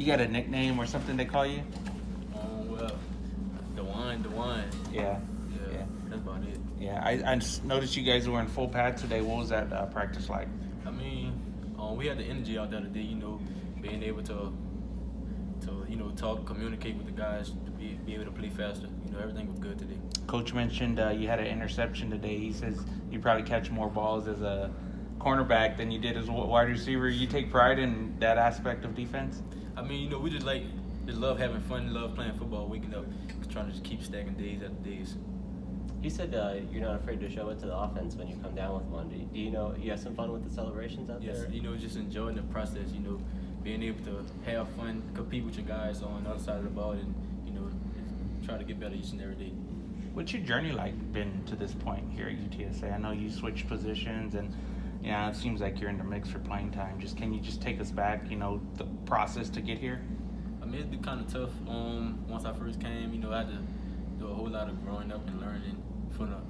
You got a nickname or something they call you? Well, Dywan. Yeah. Yeah, that's about it. Yeah, I just noticed you guys were in full pads today. What was that practice like? I mean, we had the energy out there today, being able to talk, communicate with the guys, to be able to play faster. Everything was good today. Coach mentioned you had an interception today. He says you probably catch more balls as a cornerback than you did as a wide receiver. You take pride in that aspect of defense? I mean, we just love having fun, love playing football, waking up, trying to just keep stacking days after days. You said you're not afraid to show it to the offense when you come down with one. Do you have some fun with the celebrations out there? Yes, just enjoying the process, being able to have fun, compete with your guys on the other side of the ball, and, try to get better each and every day. What's your journey like been to this point here at UTSA? I know you switched positions, and it seems like you're in the mix for playing time. Can you just take us back, the process to get here? I mean, it's been kind of tough. Once I first came, I had to do a whole lot of growing up and learning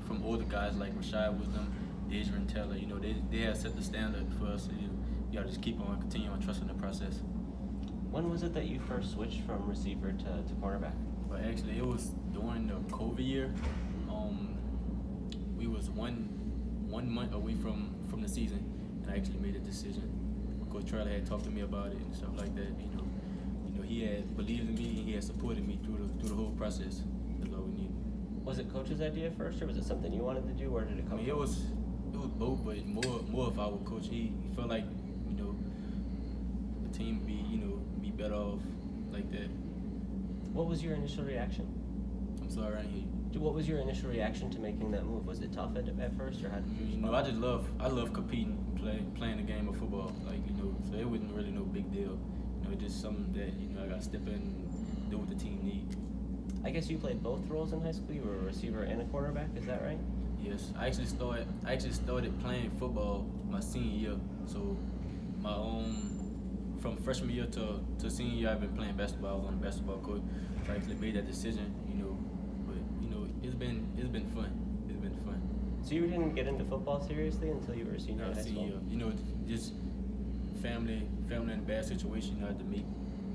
from older guys like Rashad Wisdom, Adrian Taylor. They have set the standard for us. So you got to just keep on, continue on trusting the process. When was it that you first switched from receiver to cornerback? Well, actually, it was during the COVID year. We was one month away from the season, and I actually made a decision. Coach Trailer had talked to me about it and stuff like that. He had believed in me and he had supported me through the whole process. That's all we needed. Was it Coach's idea first, or was it something you wanted to do? Where did it come from? It was both, but more if I were coach. He felt like the team be better off like that. What was your initial reaction? I'm sorry, I didn't hear you. What was your initial reaction to making that move? Was it tough at first, or how did you? I love competing, playing the game of football. So it wasn't really no big deal. It's just something that I got to step in and do what the team needs. I guess you played both roles in high school. You were a receiver and a quarterback. Is that right? Yes, I actually started playing football my senior year. So my from freshman year to senior year, I've been playing basketball. I was on the basketball court. So I actually made that decision. But it's been fun. It's been fun. So you didn't get into football seriously until you were a senior in high school? Just family in a bad situation. I had to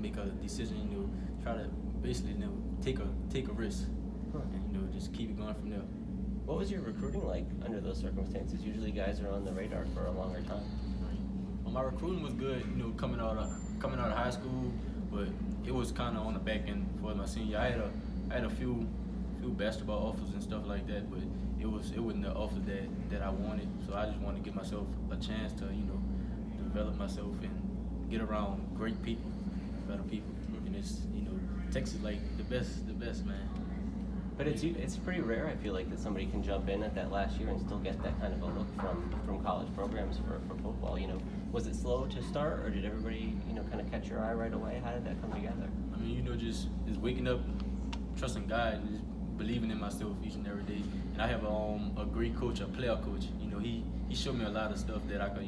make a decision. Try to basically take a risk, and just keep it going from there. What was your recruiting like under those circumstances? Usually guys are on the radar for a longer time. Well, my recruiting was good, coming out of high school, but it was kind of on the back end for my senior year. I had a few basketball offers and stuff like that, but it wasn't the offer that I wanted. So I just wanted to give myself a chance to develop myself and get around great people, better people. And it's Texas like the best, man. But it's pretty rare, I feel like, that somebody can jump in at that last year and still get that kind of a look from college programs for football. Was it slow to start, or did everybody kind of catch your eye right away? How did that come together? I mean, just waking up, trusting God, and just believing in myself each and every day. And I have a great coach, a player coach. He showed me a lot of stuff that I could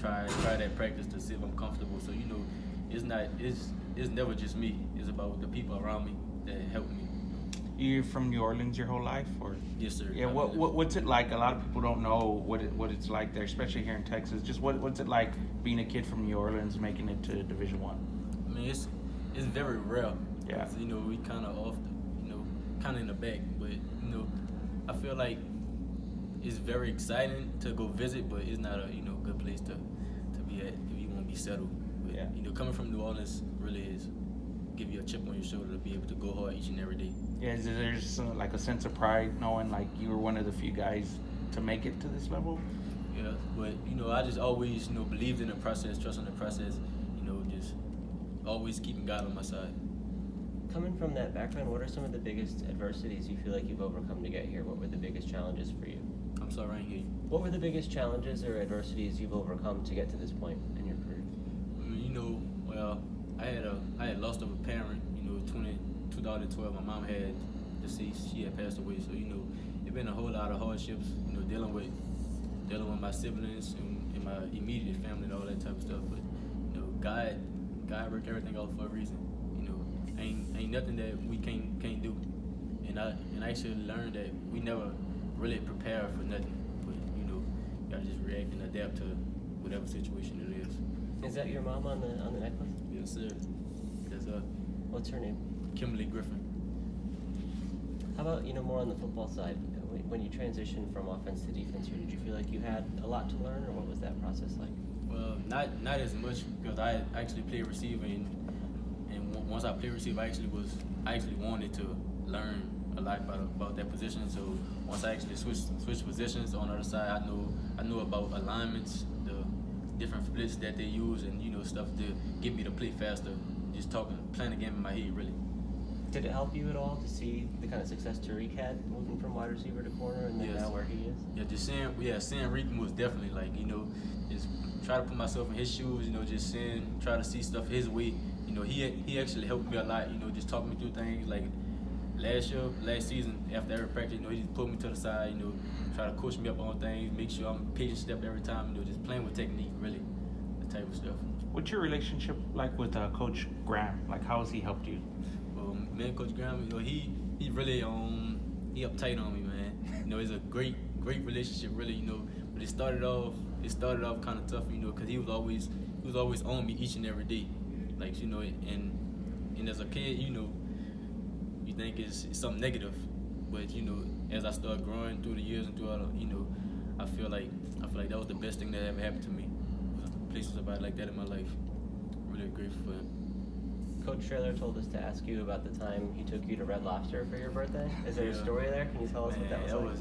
try that practice to see if I'm comfortable. So it's never just me. It's about the people around me that help me. You're from New Orleans your whole life, or? Yes, sir. Yeah. What's it like? A lot of people don't know what it's like there, especially here in Texas. Just what's it like being a kid from New Orleans making it to Division I? I mean, it's very rare. Yeah. We kind of off, kind of in the back, but I feel like it's very exciting to go visit, but it's not a good place to be at if you want to be settled. But, yeah. Coming from New Orleans really is give you a chip on your shoulder to be able to go hard each and every day. Yeah, is there like a sense of pride knowing like you were one of the few guys to make it to this level? Yeah, but I just always believed in the process, trusting the process, just always keeping God on my side. Coming from that background, what are some of the biggest adversities you feel like you've overcome to get here? What were the biggest challenges for you? I'm sorry, I didn't hear you. What were the biggest challenges or adversities you've overcome to get to this point in your career? Well, I had lost a parent, 2012. My mom had deceased. She had passed away. So, it's been a whole lot of hardships, dealing with my siblings and my immediate family and all that type of stuff. But, God worked everything out for a reason. Ain't nothing that we can't do. And I actually learned that we never really prepare for nothing. But, you gotta just react and adapt to whatever situation it is. Is that your mom on the necklace? Yes, sir. What's her name? Kimberly Griffin. How about, more on the football side? When you transitioned from offense to defense here, did you feel like you had a lot to learn, or what was that process like? Well, not as much, because I actually played receiver, and once I played receiver, I actually wanted to learn a lot about that position. So once I actually switched positions on the other side, I knew about alignments, the different splits that they use, and stuff to get me to play faster. Just playing the game in my head, really. Did it help you at all to see the kind of success Tariq had moving from wide receiver to corner, and then Yes. now where he is? Yeah, just seeing Reek was definitely like, just try to put myself in his shoes, just try to see stuff his way. He actually helped me a lot, just talking me through things. Like last season, after every practice, he just pulled me to the side, try to coach me up on things, make sure I'm patient step every time, just playing with technique, really, that type of stuff. What's your relationship like with Coach Graham? Like, how has he helped you? Me and Coach Graham, he really he uptight on me, man. It's a great relationship, really. But it started off kind of tough, because he was always on me each and every day, like and as a kid, you think it's something negative, but as I started growing through the years and throughout, I feel like that was the best thing that ever happened to me. Placing somebody like that in my life, really grateful for him. Coach Traylor told us to ask you about the time he took you to Red Lobster for your birthday. Is there a story there? Can you tell us what that was like?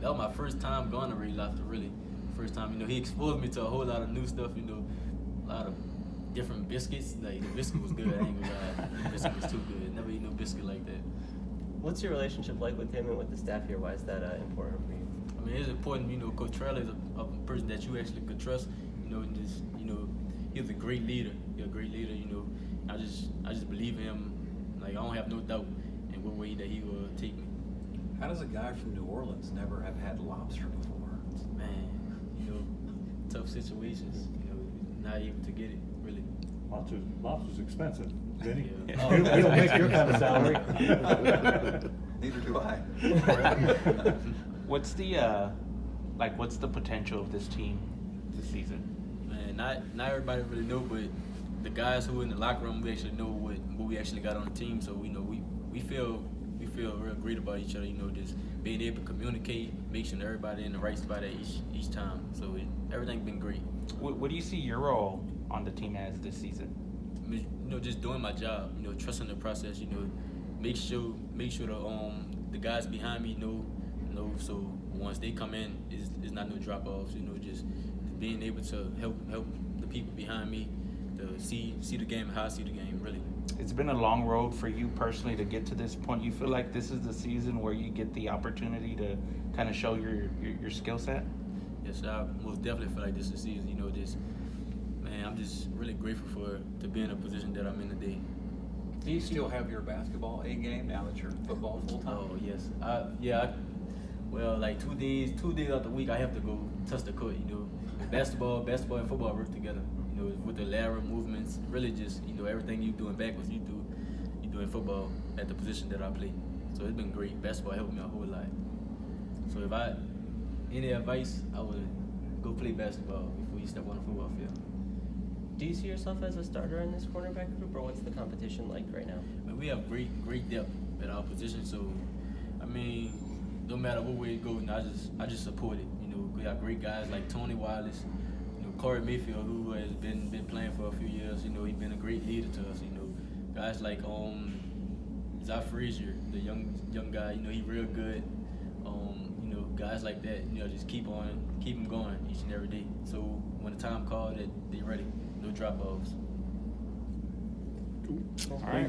That was my first time going to Red Lobster, really. First time, he exposed me to a whole lot of new stuff, a lot of different biscuits. Like, the biscuit was good, I ain't gonna lie. The biscuit was too good. Never eat no biscuit like that. What's your relationship like with him and with the staff here? Why is that important for you? I mean, it's important, Coach Traylor is a person that you actually could trust, he's a great leader. He's a great leader, I just believe in him. Like, I don't have no doubt in what way that he will take me. How does a guy from New Orleans never have had lobster before? Man, tough situations, not able to get it, really. Lobster's expensive, Vinny. Yeah. We don't make your kind of salary. Neither do I. What's the potential of this team this season? Man, not everybody really know, but the guys who are in the locker room, we actually know what we actually got on the team. So we feel real great about each other. Just being able to communicate, make sure that everybody in the right spot at each time. So everything's been great. What do you see your role on the team as this season? Just doing my job. Trusting the process. Make sure the guys behind me know. So once they come in, it's not no drop offs. Just being able to help the people behind me to see the game, how I see the game, really. It's been a long road for you personally to get to this point. You feel like this is the season where you get the opportunity to kind of show your skill set? Yes, I most definitely feel like this is the season. I'm just really grateful to be in a position that I'm in today. Do you still have your basketball A game now that you're football full time? Oh yes, well, like 2 days out the week, I have to go touch the court. Basketball and football work together. With the lateral movements, really just everything you doing backwards, you do in football at the position that I play. So it's been great. Basketball helped me a whole lot. So if any advice, I would go play basketball before you step on the football field. Do you see yourself as a starter in this cornerback group, or what's the competition like right now? We have great depth at our position, so I mean, no matter what way it goes, I just support it. We have great guys like Tony Wallace, Corey Mayfield, who has been playing for a few years. He's been a great leader to us. Guys like Zach Frazier, the young guy. He's real good. Guys like that. Just keep them going each and every day. So when the time called, they ready. No drop offs. All right.